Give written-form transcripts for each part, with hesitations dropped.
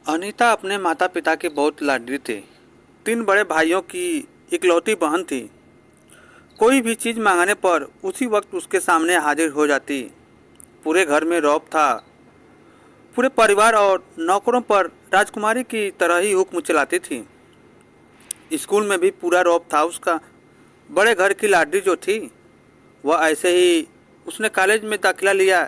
अनीता अपने माता पिता की बहुत लाडली थी। 3 बड़े भाइयों की इकलौती बहन थी। कोई भी चीज़ मांगने पर उसी वक्त उसके सामने हाजिर हो जाती। पूरे घर में रौब था। पूरे परिवार और नौकरों पर राजकुमारी की तरह ही हुक्म चलाती थी। स्कूल में भी पूरा रौब था उसका। बड़े घर की लाडली जो थी वह ऐसे ही उसने कॉलेज में दाखिला लिया।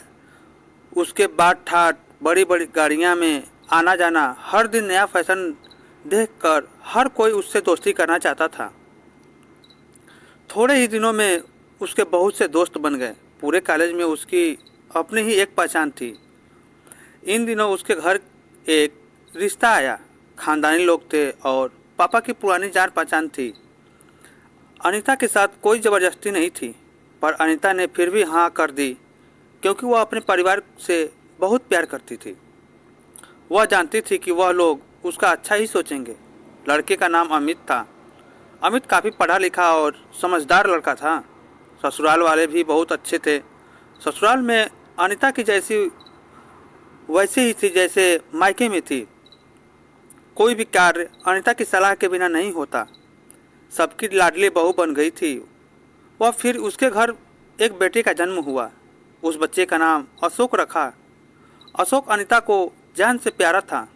उसके बाट ठाट बड़ी बड़ी गाड़ियाँ में आना जाना, हर दिन नया फैशन देखकर हर कोई उससे दोस्ती करना चाहता था। थोड़े ही दिनों में उसके बहुत से दोस्त बन गए। पूरे कॉलेज में उसकी अपनी ही एक पहचान थी। इन दिनों उसके घर एक रिश्ता आया। खानदानी लोग थे और पापा की पुरानी जान पहचान थी। अनीता के साथ कोई ज़बरदस्ती नहीं थी, पर अनीता ने फिर भी हाँ कर दी, क्योंकि वह अपने परिवार से बहुत प्यार करती थी। वह जानती थी कि वह लोग उसका अच्छा ही सोचेंगे। लड़के का नाम अमित था। अमित काफ़ी पढ़ा लिखा और समझदार लड़का था। ससुराल वाले भी बहुत अच्छे थे। ससुराल में अनीता की जैसी वैसे ही थी जैसे मायके में थी। कोई भी कार्य अनीता की सलाह के बिना नहीं होता। सबकी लाडली बहू बन गई थी वह। फिर उसके घर एक बेटे का जन्म हुआ। उस बच्चे का नाम अशोक रखा। अशोक अनीता को जान से प्यारा था।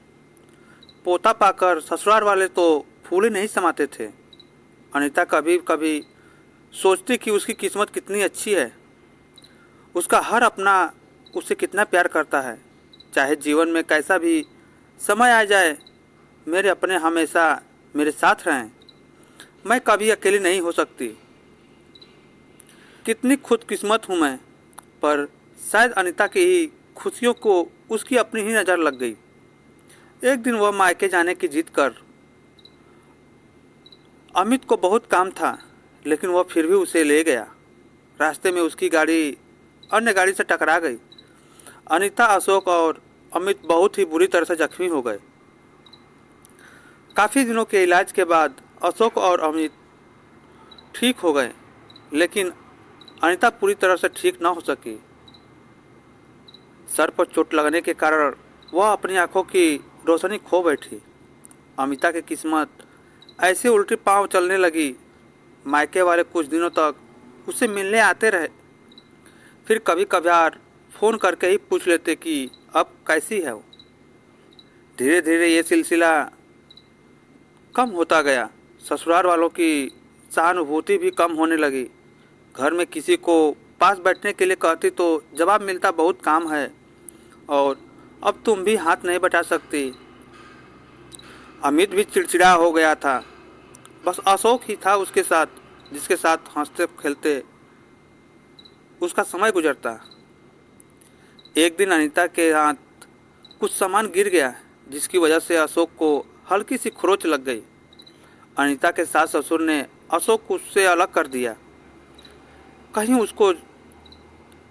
पोता पाकर ससुराल वाले तो फूले नहीं समाते थे। अनीता कभी कभी सोचती कि उसकी किस्मत कितनी अच्छी है। उसका हर अपना उसे कितना प्यार करता है। चाहे जीवन में कैसा भी समय आ जाए, मेरे अपने हमेशा मेरे साथ रहें। मैं कभी अकेली नहीं हो सकती। कितनी खुदकिस्मत हूँ मैं। पर शायद अनीता की ही खुशियों को उसकी अपनी ही नज़र लग गई। एक दिन वह मायके जाने की जिद कर। अमित को बहुत काम था, लेकिन वह फिर भी उसे ले गया। रास्ते में उसकी गाड़ी अन्य गाड़ी से टकरा गई। अनीता, अशोक और अमित बहुत ही बुरी तरह से जख्मी हो गए। काफ़ी दिनों के इलाज के बाद अशोक और अमित ठीक हो गए, लेकिन अनीता पूरी तरह से ठीक न हो सकी। सर पर चोट लगने के कारण वह अपनी आंखों की रोशनी खो बैठी। अमिता की किस्मत ऐसे उल्टी पांव चलने लगी। मायके वाले कुछ दिनों तक उससे मिलने आते रहे। फिर कभी कभार फ़ोन करके ही पूछ लेते कि अब कैसी है वो। धीरे धीरे ये सिलसिला कम होता गया। ससुराल वालों की सहानुभूति भी कम होने लगी। घर में किसी को पास बैठने के लिए कहती तो जवाब मिलता, बहुत काम है और अब तुम भी हाथ नहीं बटा सकती। अमित भी चिड़चिड़ा हो गया था। बस अशोक ही था उसके साथ, जिसके साथ हंसते खेलते उसका समय गुजरता। एक दिन अनीता के हाथ कुछ सामान गिर गया, जिसकी वजह से अशोक को हल्की सी खरोंच लग गई। अनीता के सास ससुर ने अशोक को उससे अलग कर दिया। कहीं उसको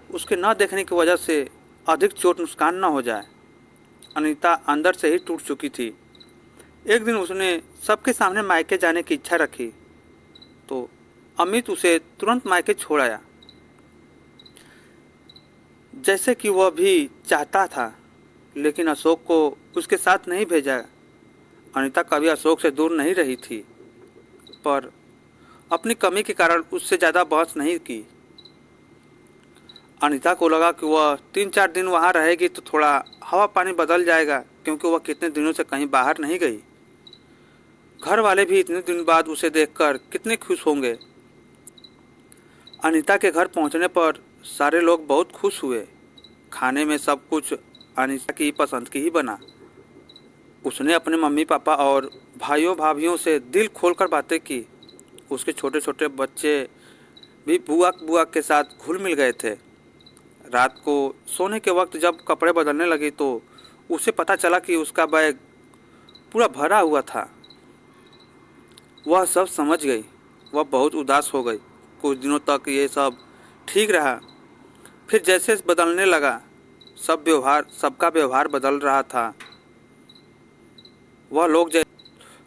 उसके न देखने की वजह से अधिक चोट नुकसान न हो जाए। अनीता अंदर से ही टूट चुकी थी। एक दिन उसने सबके सामने मायके जाने की इच्छा रखी, तो अमित उसे तुरंत मायके छोड़ आया, जैसे कि वह भी चाहता था। लेकिन अशोक को उसके साथ नहीं भेजा। अनीता कभी अशोक से दूर नहीं रही थी, पर अपनी कमी के कारण उससे ज़्यादा बहस नहीं की। अनीता को लगा कि वह 3-4 दिन वहाँ रहेगी तो थोड़ा हवा पानी बदल जाएगा, क्योंकि वह कितने दिनों से कहीं बाहर नहीं गई। घर वाले भी इतने दिन बाद उसे देखकर कितने खुश होंगे। अनीता के घर पहुँचने पर सारे लोग बहुत खुश हुए। खाने में सब कुछ अनीता की पसंद की ही बना। उसने अपने मम्मी पापा और भाइयों भाभीयों से दिल खोलकर बातें की। उसके छोटे छोटे बच्चे भी बुआ बुआ के साथ घुल मिल गए थे। रात को सोने के वक्त जब कपड़े बदलने लगी तो उसे पता चला कि उसका बैग पूरा भरा हुआ था। वह सब समझ गई। वह बहुत उदास हो गई। कुछ दिनों तक ये सब ठीक रहा। फिर जैसे बदलने लगा, सबका व्यवहार बदल रहा था। वह लोग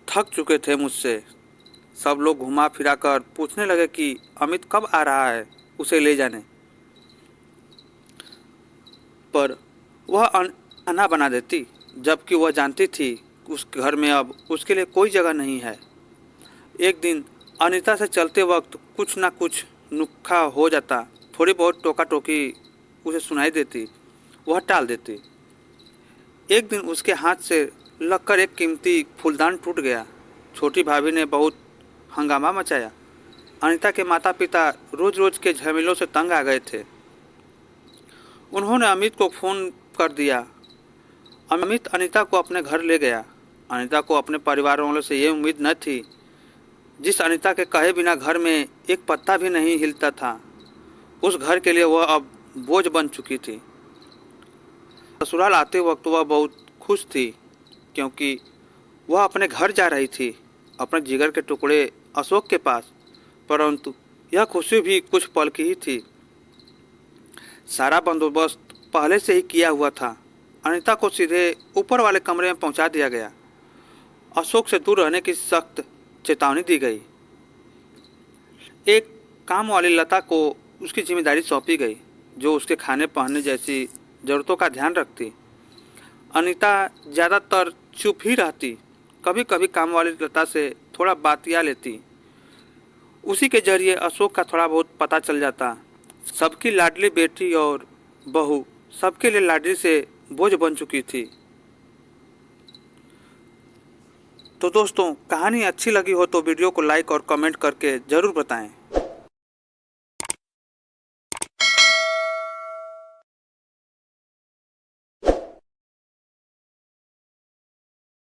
थक चुके थे मुझसे। सब लोग घुमा फिरा कर पूछने लगे कि अमित कब आ रहा है उसे ले जाने, पर वह आना बना देती। जबकि वह जानती थी उस घर में अब उसके लिए कोई जगह नहीं है। एक दिन अनीता से चलते वक्त कुछ ना कुछ नुक्खा हो जाता, थोड़ी बहुत टोका टोकी उसे सुनाई देती, वह टाल देती। एक दिन उसके हाथ से लगकर एक कीमती फूलदान टूट गया। छोटी भाभी ने बहुत हंगामा मचाया। अनीता के माता पिता रोज रोज के झमेलों से तंग आ गए थे। उन्होंने अमित को फ़ोन कर दिया। अमित अनीता को अपने घर ले गया। अनीता को अपने परिवार वालों से ये उम्मीद न थी। जिस अनीता के कहे बिना घर में एक पत्ता भी नहीं हिलता था, उस घर के लिए वह अब बोझ बन चुकी थी। ससुराल आते वक्त वह बहुत खुश थी, क्योंकि वह अपने घर जा रही थी, अपने जिगर के टुकड़े अशोक के पास। परंतु यह खुशी भी कुछ पल की ही थी। सारा बंदोबस्त पहले से ही किया हुआ था। अनीता को सीधे ऊपर वाले कमरे में पहुंचा दिया गया। अशोक से दूर रहने की सख्त चेतावनी दी गई। एक काम वाली लता को उसकी जिम्मेदारी सौंपी गई, जो उसके खाने पहनने जैसी ज़रूरतों का ध्यान रखती। अनीता ज़्यादातर चुप ही रहती, कभी कभी काम वाली लता से थोड़ा बातिया लेती। उसी के जरिए अशोक का थोड़ा बहुत पता चल जाता। सबकी लाडली बेटी और बहू सबके लिए लाडली से बोझ बन चुकी थी। तो दोस्तों, कहानी अच्छी लगी हो तो वीडियो को लाइक और कमेंट करके ज़रूर बताएं।